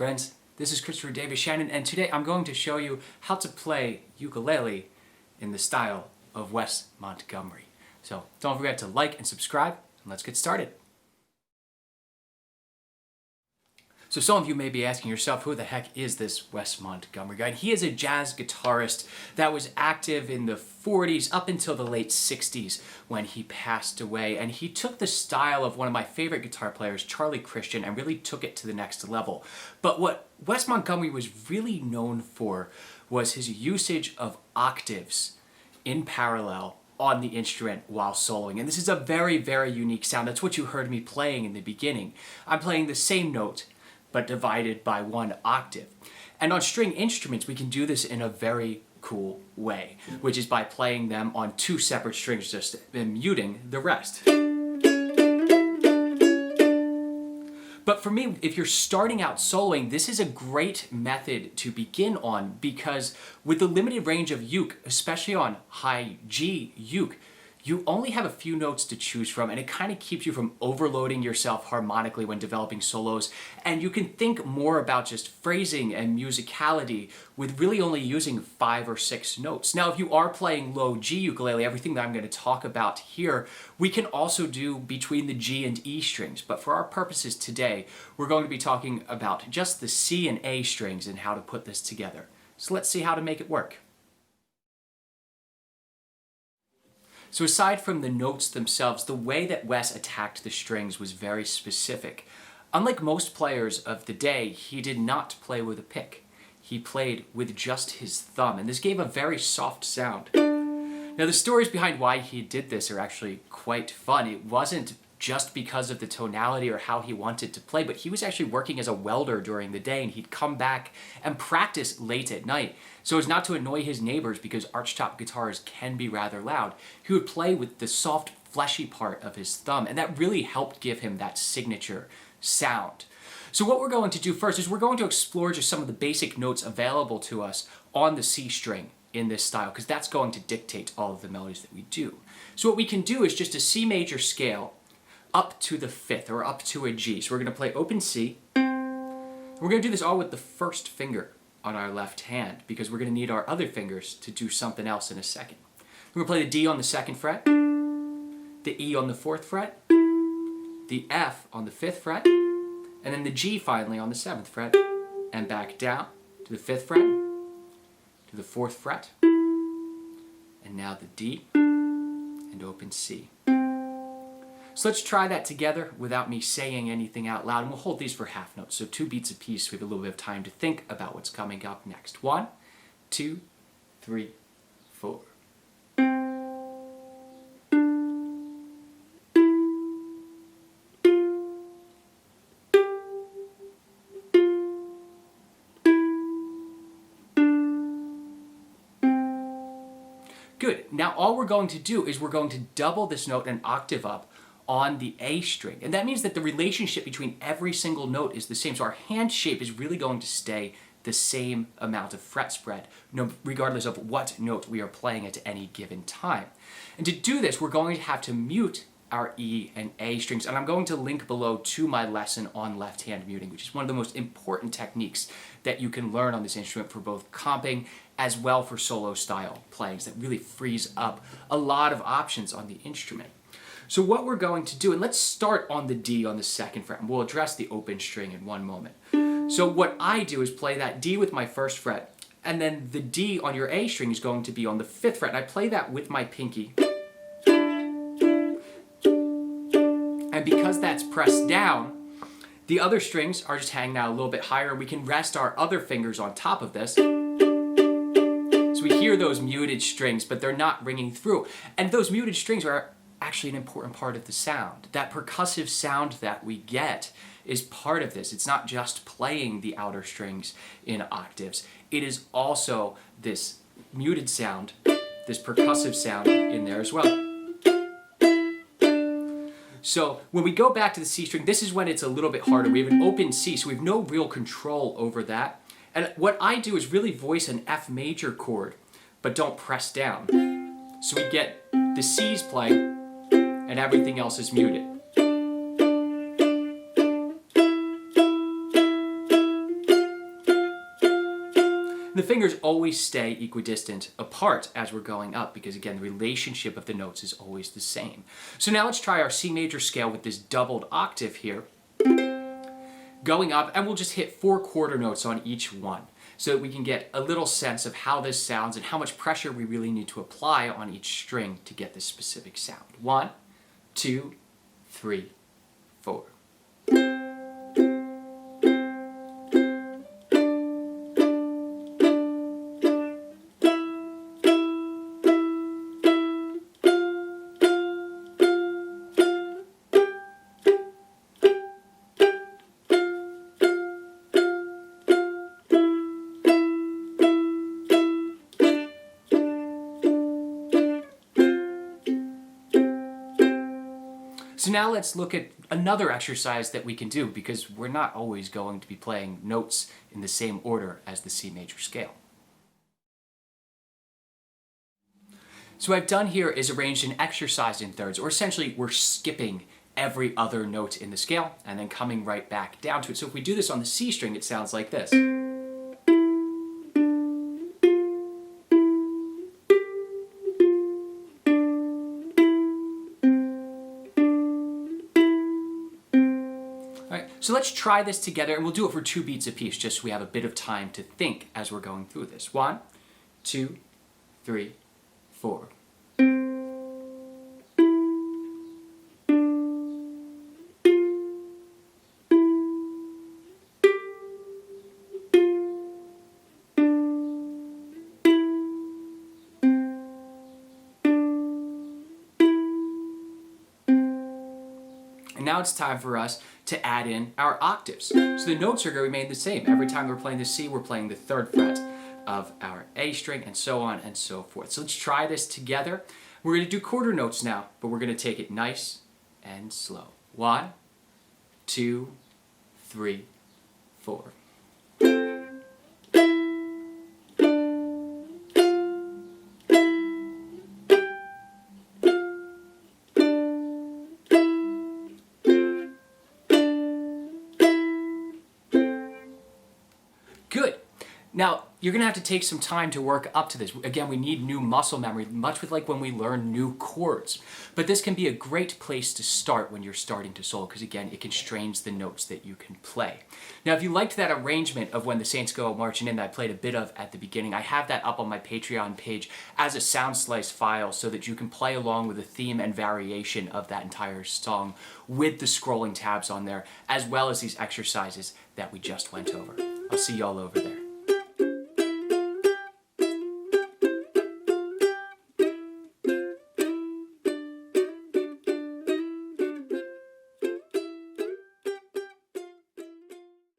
friends, this is Christopher Davis-Shannon, and today I'm going to show you how to play ukulele in the style of Wes Montgomery. So don't forget to like and subscribe, and let's get started. So some of you may be asking yourself, who the heck is this Wes Montgomery guy? He is a jazz guitarist that was active in the 40s up until the late 60s when he passed away. And he took the style of one of my favorite guitar players, Charlie Christian, and really took it to the next level. But what Wes Montgomery was really known for was his usage of octaves in parallel on the instrument while soloing. And this is a very, very unique sound. That's what you heard me playing in the beginning. I'm playing the same note, but divided by one octave. And on string instruments, we can do this in a very cool way, which is by playing them on two separate strings, just and muting the rest. But for me, if you're starting out soloing, this is a great method to begin on, because with the limited range of uke, especially on high G uke, you only have a few notes to choose from, and it kind of keeps you from overloading yourself harmonically when developing solos. And you can think more about just phrasing and musicality with really only using 5 or 6 notes. Now, if you are playing low G ukulele, everything that I'm going to talk about here, we can also do between the G and E strings. But for our purposes today, we're going to be talking about just the C and A strings and how to put this together. So let's see how to make it work. So aside from the notes themselves, the way that Wes attacked the strings was very specific. Unlike most players of the day, he did not play with a pick. He played with just his thumb, and this gave a very soft sound. Now, the stories behind why he did this are actually quite fun. It wasn't just because of the tonality or how he wanted to play, but he was actually working as a welder during the day, and he'd come back and practice late at night so as not to annoy his neighbors, because archtop guitars can be rather loud. He would play with the soft, fleshy part of his thumb, and that really helped give him that signature sound. So what we're going to do first is we're going to explore just some of the basic notes available to us on the C string in this style, because that's going to dictate all of the melodies that we do. So what we can do is just a C major scale up to the 5th, or up to a G. So we're going to play open C. We're going to do this all with the first finger on our left hand, because we're going to need our other fingers to do something else in a second. We're going to play the D on the 2nd fret, the E on the 4th fret, the F on the 5th fret, and then the G finally on the 7th fret, and back down to the 5th fret, to the 4th fret, and now the D, and open C. So let's try that together without me saying anything out loud, and we'll hold these for half notes, so 2 beats apiece, so we have a little bit of time to think about what's coming up next. 1, 2, 3, 4. Good. Now all we're going to do is we're going to double this note an octave up on the A string. And that means that the relationship between every single note is the same. So our hand shape is really going to stay the same amount of fret spread, regardless of what note we are playing at any given time. And to do this, we're going to have to mute our E and A strings. And I'm going to link below to my lesson on left-hand muting, which is one of the most important techniques that you can learn on this instrument for both comping as well for solo style playings that really frees up a lot of options on the instrument. So what we're going to do, and let's start on the D on the 2nd fret, and we'll address the open string in one moment. So what I do is play that D with my 1st fret, and then the D on your A string is going to be on the 5th fret, and I play that with my pinky. And because that's pressed down, the other strings are just hanging out a little bit higher, and we can rest our other fingers on top of this. So we hear those muted strings, but they're not ringing through. And those muted strings are actually an important part of the sound. That percussive sound that we get is part of this. It's not just playing the outer strings in octaves. It is also this muted sound, this percussive sound in there as well. So when we go back to the C string, this is when it's a little bit harder. We have an open C, so we have no real control over that. And what I do is really voice an F major chord, but don't press down. So we get the C's playing, and everything else is muted. The fingers always stay equidistant apart as we're going up because, again, the relationship of the notes is always the same. So now let's try our C major scale with this doubled octave here. Going up, and we'll just hit 4 quarter notes on each one so that we can get a little sense of how this sounds and how much pressure we really need to apply on each string to get this specific sound. 1, 2, 3, 4. So now let's look at another exercise that we can do because we're not always going to be playing notes in the same order as the C major scale. So what I've done here is arranged an exercise in thirds, or essentially we're skipping every other note in the scale and then coming right back down to it. So if we do this on the C string, it sounds like this. So let's try this together, and we'll do it for 2 beats apiece, just so we have a bit of time to think as we're going through this. 1, 2, 3, 4. And now it's time for us to add in our octaves. So the notes are going to remain the same. Every time we're playing the C, we're playing the 3rd fret of our A string, and so on and so forth. So let's try this together. We're going to do quarter notes now, but we're going to take it nice and slow. 1, 2, 3, 4. Good. Now, you're going to have to take some time to work up to this. Again, we need new muscle memory, much with like when we learn new chords. But this can be a great place to start when you're starting to solo, because again, it constrains the notes that you can play. Now, if you liked that arrangement of When the Saints Go Marching In that I played a bit of at the beginning, I have that up on my Patreon page as a sound slice file so that you can play along with the theme and variation of that entire song with the scrolling tabs on there, as well as these exercises that we just went over. I'll see y'all over there.